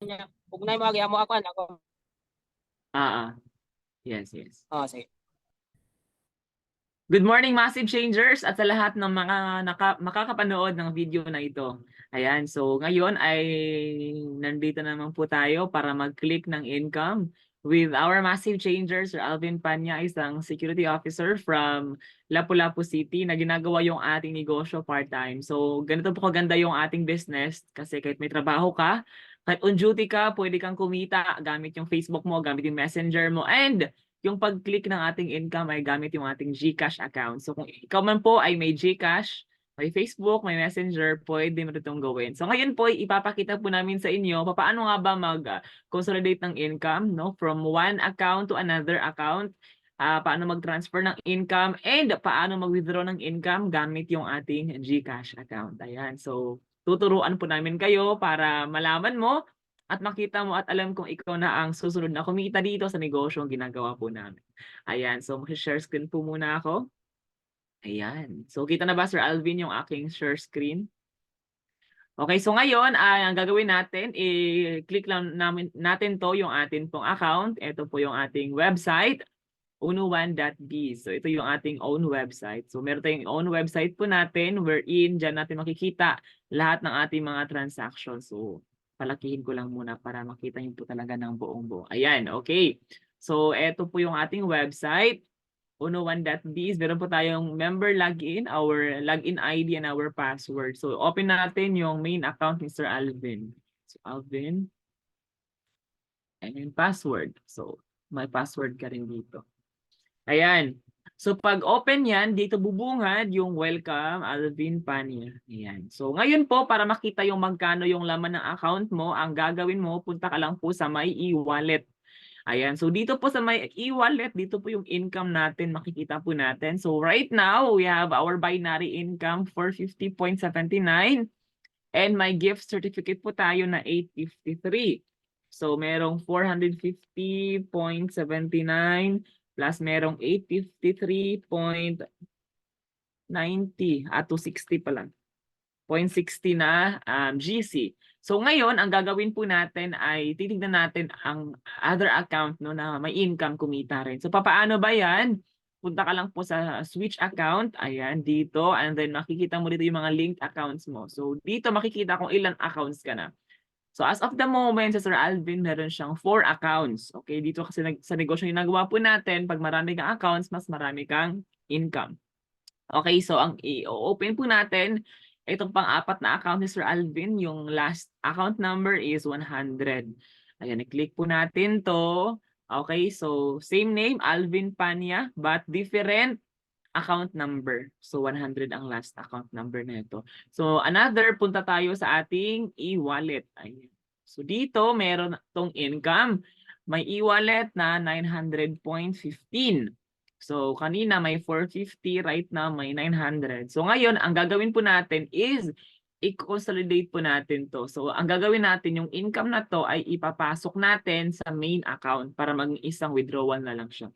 niya. Ugnay mo agi amo ako ako. Ah, yes, yes. Oh, sige. Good morning, Massive Changers, at sa lahat ng mga makakapanood ng video na ito. Ayan, so ngayon ay nandito naman po tayo para mag-click ng income with our Massive Changers, Sir Alvin Panya, isang security officer from Lapu-Lapu City na ginagawa yung ating negosyo part-time. So ganito po kaganda yung ating business kasi kahit may trabaho ka, kahit on duty ka, pwede kang kumita gamit yung Facebook mo, gamit yung Messenger mo, and yung pag-click ng ating income ay gamit yung ating GCash account. So kung ikaw man po ay may GCash, may Facebook, may Messenger, pwede mo itong gawin. So ngayon po, ipapakita po namin sa inyo paano nga ba mag-consolidate ng income, no, from one account to another account, paano mag-transfer ng income, and paano mag-withdraw ng income gamit yung ating GCash account. Ayan, so tuturuan po namin kayo para malaman mo at makita mo at alam kung ikaw na ang susunod na kumita dito sa negosyo ang ginagawa po namin. Ayan, so mag-share screen po muna ako. Ayan. So kita na ba, Sir Alvin, yung aking share screen? Okay, so ngayon, ang gagawin natin, i-click lang natin to yung atin pong account. Ito po yung ating website, unuwan.biz. So ito yung ating own website. So meron tayong own website po natin wherein dyan natin makikita lahat ng ating mga transactions. So palakihin ko lang muna para makita niyo po talaga ng buong-buo. Ayan, okay. So ito po yung ating website, unuwan.biz. Meron po tayong member login, our login ID and our password. So open natin yung main account ni Sir Alvin. So Alvin, and yung password. So may password ka rin dito. Ayan. So pag open yan, dito bubungad yung welcome Alvin Pania. Ayan. So ngayon po, para makita yung magkano yung laman ng account mo, ang gagawin mo, punta ka lang po sa My e-wallet. Ayan. So dito po sa My e-wallet, dito po yung income natin, makikita po natin. So right now, we have our binary income for 50.79 and my gift certificate po tayo na 853. So merong 450.79 plus merong 853.90 at 260 pa lang. 0.60 na GC. So ngayon, ang gagawin po natin ay titignan natin ang other account no, na may income kumita rin. So papaano ba yan? Punta ka lang po sa switch account. Ayan, dito. And then makikita mo dito yung mga linked accounts mo. So dito makikita kung ilang accounts ka na. So as of the moment, sa Sir Alvin, meron siyang 4 accounts. Okay, dito kasi sa negosyo yung nagawa po natin, pag marami kang accounts, mas marami kang income. Okay, so ang i-open po natin, itong pang-apat na account ni Sir Alvin, yung last account number is 100. Ayan, i-click po natin to. Okay, so same name, Alvin Panya, but different account number. So 100 ang last account number na ito. So another, punta tayo sa ating e-wallet. Ayan. So dito, meron tong income. May e-wallet na 900.15. So kanina may 450, right now may 900. So ngayon, ang gagawin po natin is i-consolidate po natin to. So ang gagawin natin, yung income na to ay ipapasok natin sa main account para maging isang withdrawal na lang siya.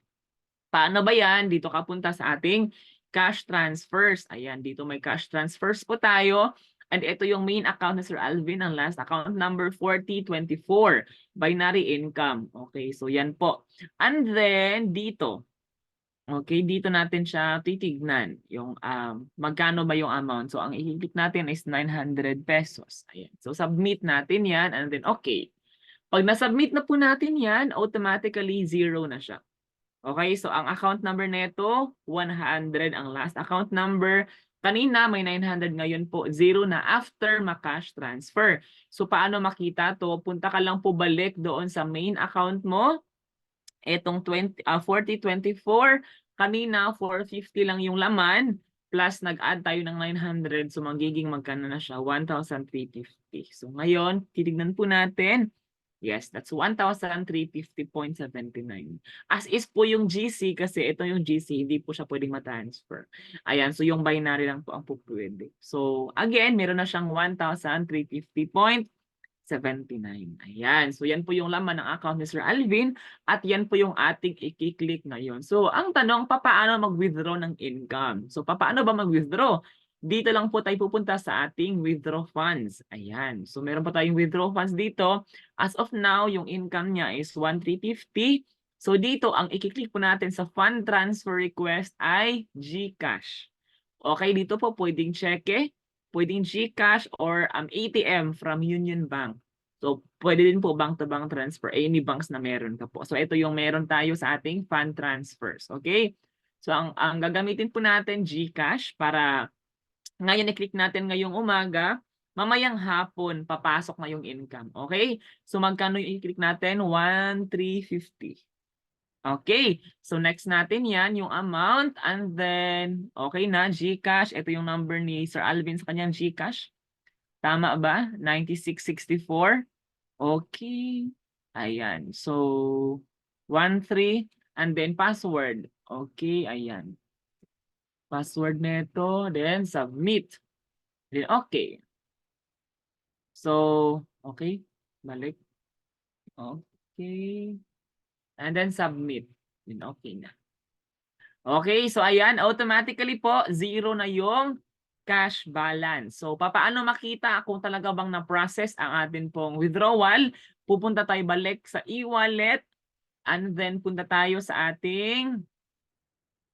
Paano ba yan? Dito ka punta sa ating cash transfers. Ayan, dito may cash transfers po tayo. And ito yung main account ni Sir Alvin, ang last account number 4024, binary income. Okay, so yan po. And then dito, okay, dito natin siya titignan yung magkano ba yung amount. So ang i-click natin is 900 pesos. Ayan. So submit natin yan and then okay. Pag na-submit na po natin yan, automatically zero na siya. Okay, so ang account number nito 100 ang last account number. Kanina may 900, ngayon po 0 na after ma-cash transfer. So paano makita to? Punta ka lang po balik doon sa main account mo. Etong 4024, kanina 450 lang yung laman plus nag-add tayo ng 900, so magiging magkano na siya? 1,350. So ngayon, titignan po natin. Yes, that's 1,350.79. As is po yung GC kasi ito yung GC, hindi po siya pwedeng ma-transfer. Ayan, so yung binary lang po ang po pwede. So again, meron na siyang 1,350.79. Ayan, so yan po yung laman ng account ni Sir Alvin at yan po yung ating i-click ngayon. So ang tanong, paano mag-withdraw ng income? So paano ba mag-withdraw? dito lang po tayo pupunta sa ating withdraw funds. Ayan. So meron pa tayong withdraw funds dito. As of now, yung income niya is 1,350. So dito, ang i-click po natin sa fund transfer request ay GCash. Okay, dito po pwedeng cheque, pwedeng GCash or ATM from Union Bank. So pwede din po bank-to-bank transfer, any banks na meron ka po. So ito yung meron tayo sa ating fund transfers. Okay? So ang gagamitin po natin GCash para ngayon i-click natin ngayong umaga, mamayang hapon papasok na yung income. Okay? So magkano yung i-click natin? 1,350. Okay, so next natin yan, yung amount, and then, okay na, GCash, ito yung number ni Sir Alvin sa kanyang GCash. Tama ba? 9664. Okay, ayan, so, 13, and then password. Okay, ayan. Password nito, then submit. Then, okay. So, okay, balik. Okay. And then submit. Then okay na. Okay, so ayan, automatically po, zero na yung cash balance. So, paano makita kung talaga bang na-process ang atin pong withdrawal? Pupunta tayo balik sa e-wallet and then punta tayo sa ating,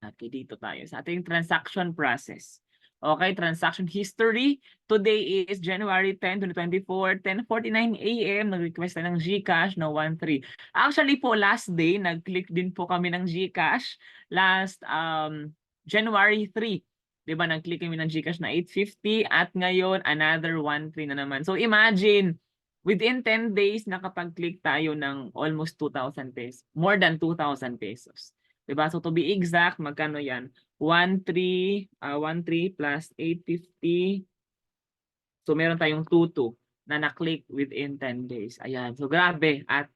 okay, dito tayo, sa ating transaction process. Okay, transaction history. Today is January 10, 2024, 10:49 AM. Nag-request na ng GCash na 1,3. Actually po, last day, nag-click din po kami ng GCash. Last January 3. Diba, nag-click kami ng GCash na 850 at ngayon, another 1,3 na naman. So imagine, within 10 days, nakapag-click tayo ng almost 2,000 pesos. More than 2,000 pesos. Diba? So to be exact, magkano yan? 1,3 plus 850. So meron tayong 2,2 na na-click within 10 days. Ayan. So grabe. At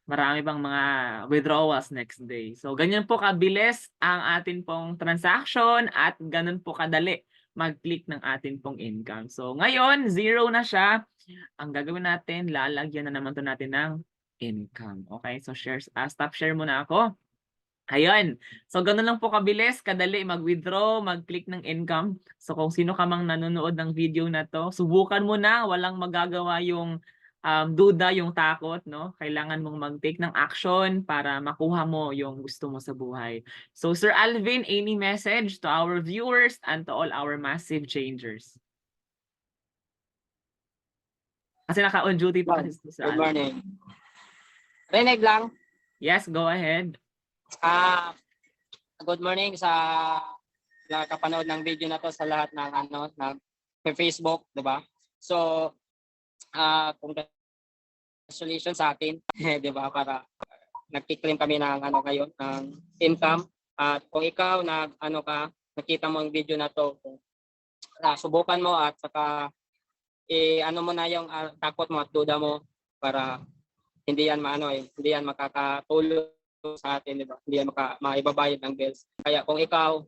marami pang mga withdrawals next day. So ganyan po kabilis ang atin pong transaction at ganun po kadali mag-click ng atin pong income. So ngayon, zero na siya. Ang gagawin natin, lalagyan na naman to natin ng income. Okay? So stop share muna ako. Ayun. So, ganun lang po kabilis, kadali mag-withdraw, mag-click ng income. So, kung sino ka mang nanonood ng video na to, subukan mo na, walang magagawa yung duda, yung takot, no? Kailangan mong mag-take ng action para makuha mo yung gusto mo sa buhay. So, Sir Alvin, any message to our viewers and to all our massive changers? Kasi naka-on duty pa kasi si Sir Good Alvin. morning. Rinig lang. Yes, go ahead. Good morning sa nakapanood ng video na to sa lahat ng Facebook, 'di ba? So, congratulations sa atin, 'di ba? Para nagki-claim kami ng ngayon ng income. At kung ikaw nakita mo ang video na to, subukan mo at saka mo na yung takot mo at duda mo para hindi yan hindi yan makakatulong sa atin, di ba? Hindi yan maibabayad ng bills. Kaya kung ikaw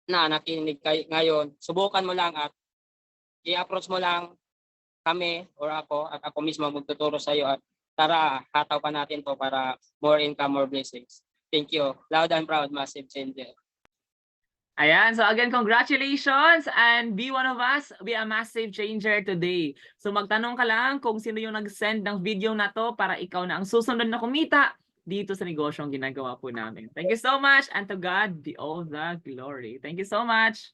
na nakinig ngayon, subukan mo lang at i-approach mo lang kami or ako at ako mismo magtuturo sa iyo at tara, hataw pa natin to para more income, more blessings. Thank you. Loud and proud, Massive Changer. Ayan, so again, congratulations and be one of us, be a massive changer today. So magtanong ka lang kung sino yung nag-send ng video na to para ikaw na ang susunod na kumita dito sa negosyong ginagawa po namin. Thank you so much and to God be all the glory. Thank you so much.